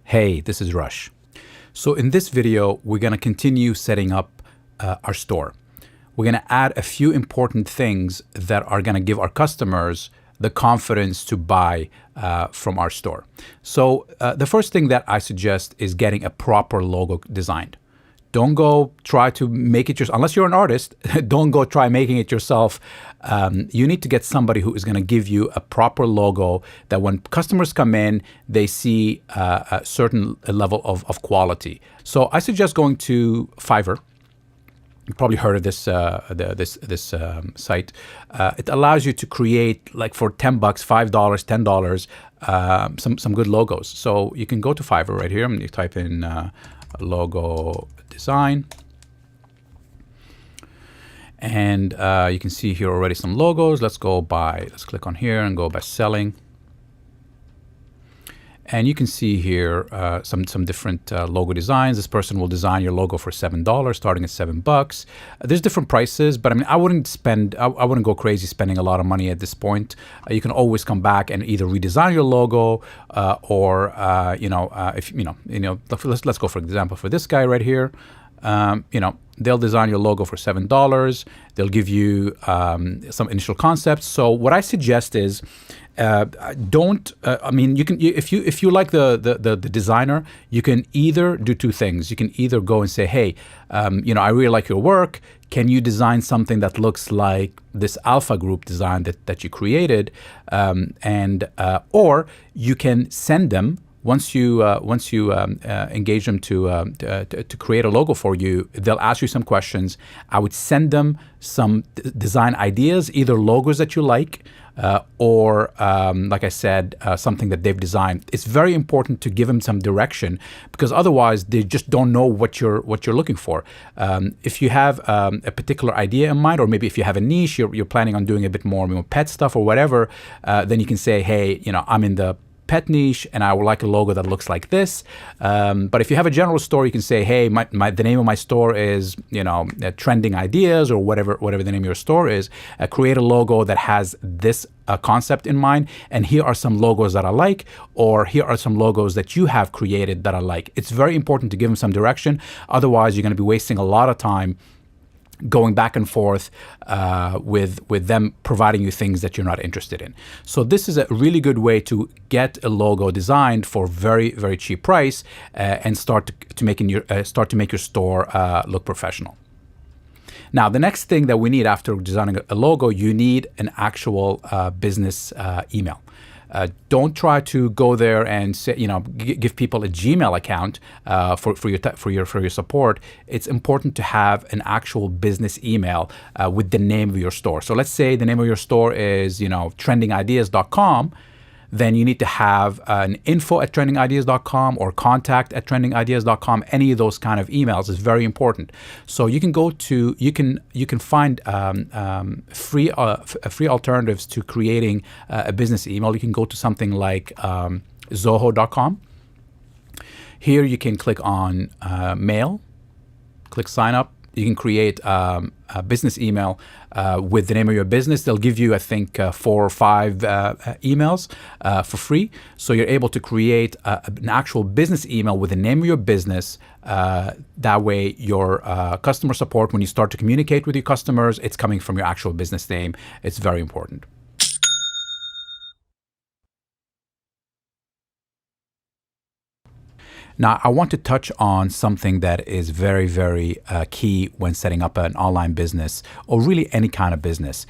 Hey, this is Rush. So in this video, we're going to continue setting up our store. We're going to add a few important things that are going to give our customers the confidence to buy from our store. So the first thing that I suggest is getting a proper logo designed. Don't go try to make it yourself. Unless you're an artist, don't go try making it yourself. You need to get somebody who is going to give you a proper logo that when customers come in, they see a certain level of quality. So I suggest going to Fiverr. You probably heard of this site. It allows you to create, like for $10, $5, $10, some good logos. So you can go to Fiverr right here. I'm going to type in logo design, and you can see here already some logos. Let's click on here and go by selling. And you can see here some different logo designs. This person will design your logo for $7, starting at $7. There's different prices, but I mean, I wouldn't go crazy spending a lot of money at this point. You can always come back and either redesign your logo or let's go for example for this guy right here. They'll design your logo for $7. They'll give you some initial concepts. So what I suggest is, if you like the designer, you can either do two things. You can either go and say, hey, I really like your work. Can you design something that looks like this alpha group design that you created? Or you can send them. Once you engage them to create a logo for you, they'll ask you some questions. I would send them some design ideas, either logos that you like, or like I said, something that they've designed. It's very important to give them some direction, because otherwise they just don't know what you're looking for. If you have a particular idea in mind, or maybe if you have a niche, you're planning on doing a bit more pet stuff or whatever, then you can say, hey, I'm in the pet niche and I would like a logo that looks like this. But if you have a general store, you can say, hey, the name of my store is Trending Ideas, or whatever the name of your store is. Create a logo that has this concept in mind, and here are some logos that I like, or here are some logos that you have created that I like. It's very important to give them some direction. Otherwise, you're going to be wasting a lot of time going back and forth with them providing you things that you're not interested in. So this is a really good way to get a logo designed for very, very cheap price and start to make your store look professional. Now, the next thing that we need after designing a logo, you need an actual business email. Don't try to go there and say, give people a Gmail account for your support. It's important to have an actual business email with the name of your store. So let's say the name of your store is trendingideas.com. Then you need to have an info@trendingideas.com or contact@trendingideas.com. Any of those kind of emails is very important. So you can you can find free alternatives to creating a business email. You can go to something like zoho.com. Here you can click on mail, click sign up. You can create a business email with the name of your business. They'll give you, I think, 4 or 5 emails for free. So you're able to create an actual business email with the name of your business. That way, your customer support, when you start to communicate with your customers, it's coming from your actual business name. It's very important. Now, I want to touch on something that is very, very key when setting up an online business, or really any kind of business: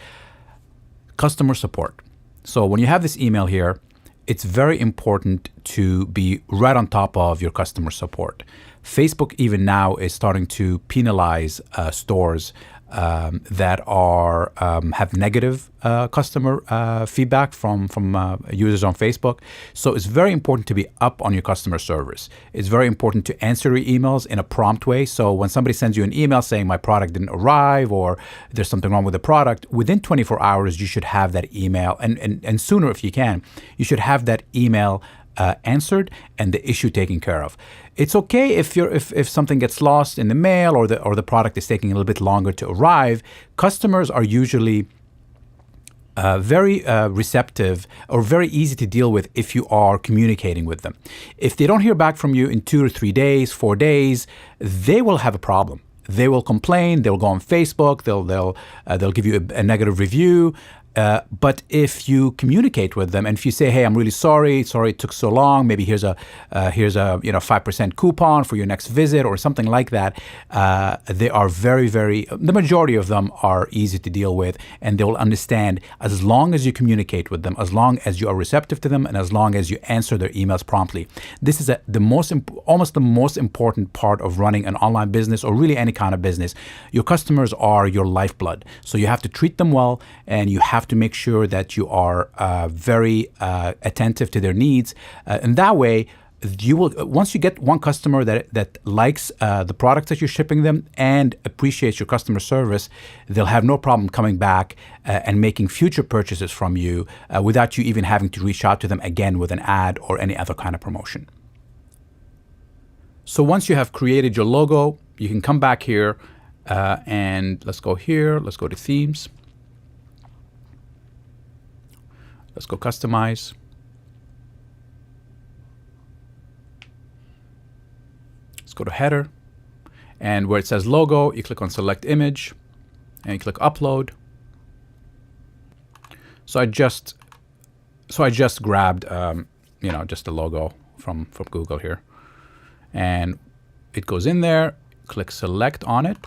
customer support. So when you have this email here, it's very important to be right on top of your customer support. Facebook even now is starting to penalize stores that are have negative customer feedback from users on Facebook. So it's very important to be up on your customer service. It's very important to answer your emails in a prompt way. So when somebody sends you an email saying my product didn't arrive, or there's something wrong with the product, within 24 hours you should have that email, and sooner if you can, you should have that email answered and the issue taken care of. It's okay if something gets lost in the mail, or the product is taking a little bit longer to arrive. Customers are usually very receptive or very easy to deal with if you are communicating with them. If they don't hear back from you in 2 or 3 days, 4 days, they will have a problem. They will complain. They'll go on Facebook. They'll give you a negative review. But if you communicate with them and if you say, "Hey, I'm really sorry it took so long. Maybe here's a 5% coupon for your next visit," or something like that, they are the majority of them are easy to deal with, and they will understand as long as you communicate with them, as long as you are receptive to them, and as long as you answer their emails promptly. This is almost the most important part of running an online business or really any kind of business. Your customers are your lifeblood, so you have to treat them well, and you have to make sure that you are very attentive to their needs. And that way, you will, once you get one customer that likes the products that you're shipping them and appreciates your customer service, they'll have no problem coming back and making future purchases from you without you even having to reach out to them again with an ad or any other kind of promotion. So once you have created your logo, you can come back here and let's go here. Let's go to themes. Let's go customize. Let's go to header. And where it says logo, you click on select image and you click upload. So I just grabbed just the logo from Google here. And it goes in there, click select on it.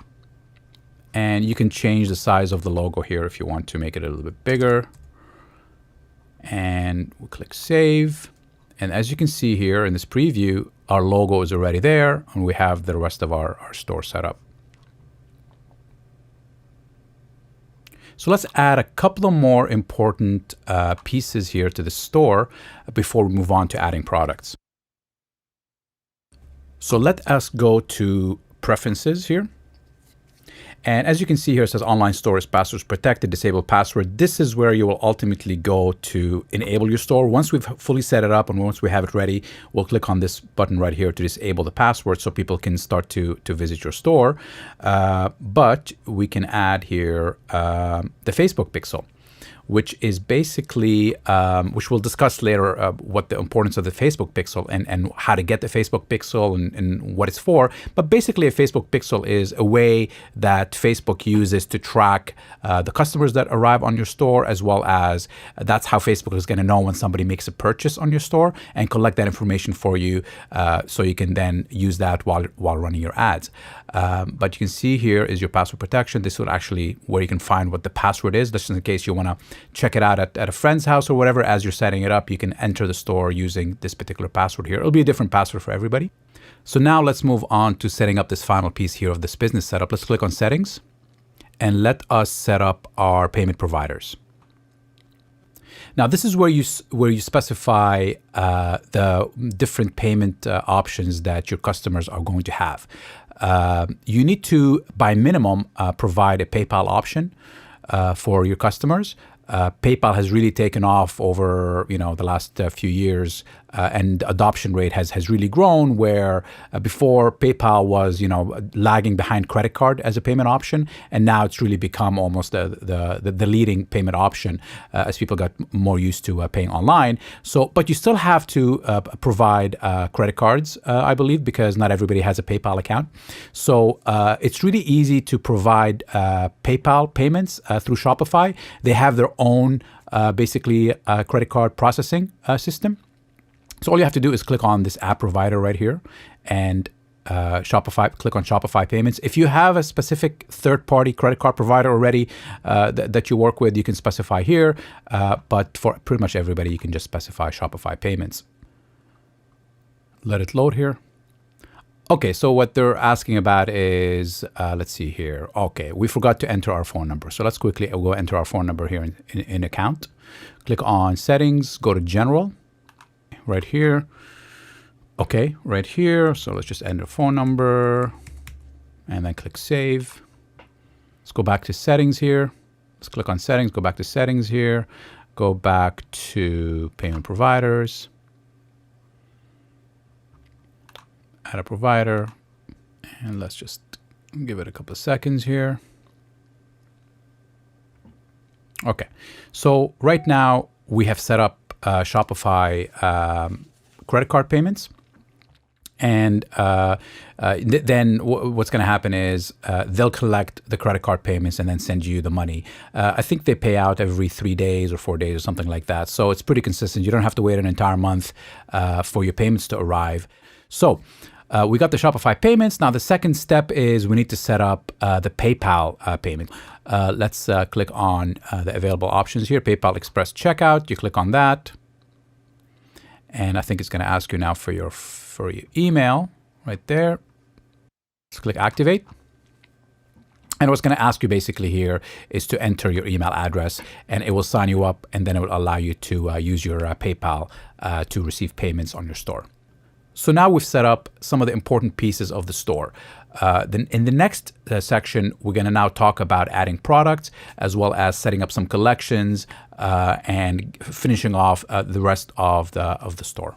And you can change the size of the logo here if you want to make it a little bit bigger. And we'll click save. And as you can see here in this preview, our logo is already there and we have the rest of our store set up. So let's add a couple of more important pieces here to the store before we move on to adding products. So let us go to preferences here. And as you can see here, it says online store is passwords protected, disable password. This is where you will ultimately go to enable your store. Once we've fully set it up and once we have it ready, we'll click on this button right here to disable the password so people can start to visit your store. But we can add here the Facebook pixel, which is basically, which we'll discuss later, what the importance of the Facebook pixel and how to get the Facebook pixel and what it's for. But basically, a Facebook pixel is a way that Facebook uses to track the customers that arrive on your store, as well as that's how Facebook is going to know when somebody makes a purchase on your store and collect that information for you, so you can then use that while running your ads. But you can see here is your password protection. This is actually where you can find what the password is, just in case you want to check it out at a friend's house or whatever. As you're setting it up, you can enter the store using this particular password here. It'll be a different password for everybody. So now let's move on to setting up this final piece here of this business setup. Let's click on settings and let us set up our payment providers. Now, this is where you specify the different payment options that your customers are going to have. You need to, by minimum, provide a PayPal option for your customers. PayPal has really taken off over the last few years, and adoption rate has really grown. Where before PayPal was lagging behind credit card as a payment option, and now it's really become almost the leading payment option as people got more used to paying online. So, but you still have to provide credit cards, I believe, because not everybody has a PayPal account. So it's really easy to provide PayPal payments through Shopify. They have their own basically credit card processing system. So all you have to do is click on this app provider right here and click on Shopify payments. If you have a specific third-party credit card provider already that you work with, you can specify here. But for pretty much everybody, you can just specify Shopify payments. Let it load here. Okay, so what they're asking about is, let's see here. Okay, we forgot to enter our phone number. So let's quickly go enter our phone number here in account. Click on settings, go to general, right here. Okay, right here. So let's just enter phone number and then click save. Let's go back to settings here. Let's click on settings, go back to settings here. Go back to payment providers. Add a provider, and let's just give it a couple of seconds here. Okay. So right now we have set up Shopify credit card payments. And then what's going to happen is they'll collect the credit card payments and then send you the money. I think they pay out every 3 days or 4 days or something like that. So it's pretty consistent. You don't have to wait an entire month for your payments to arrive. So we got the Shopify payments. Now the second step is we need to set up the PayPal payment. Let's click on the available options here. PayPal Express Checkout. You click on that. And I think it's going to ask you now for your email right there. Let's click activate. And what's going to ask you basically here is to enter your email address, and it will sign you up, and then it will allow you to use your PayPal to receive payments on your store. So now we've set up some of the important pieces of the store. Then in the next section, we're going to now talk about adding products as well as setting up some collections and finishing off the rest of the store.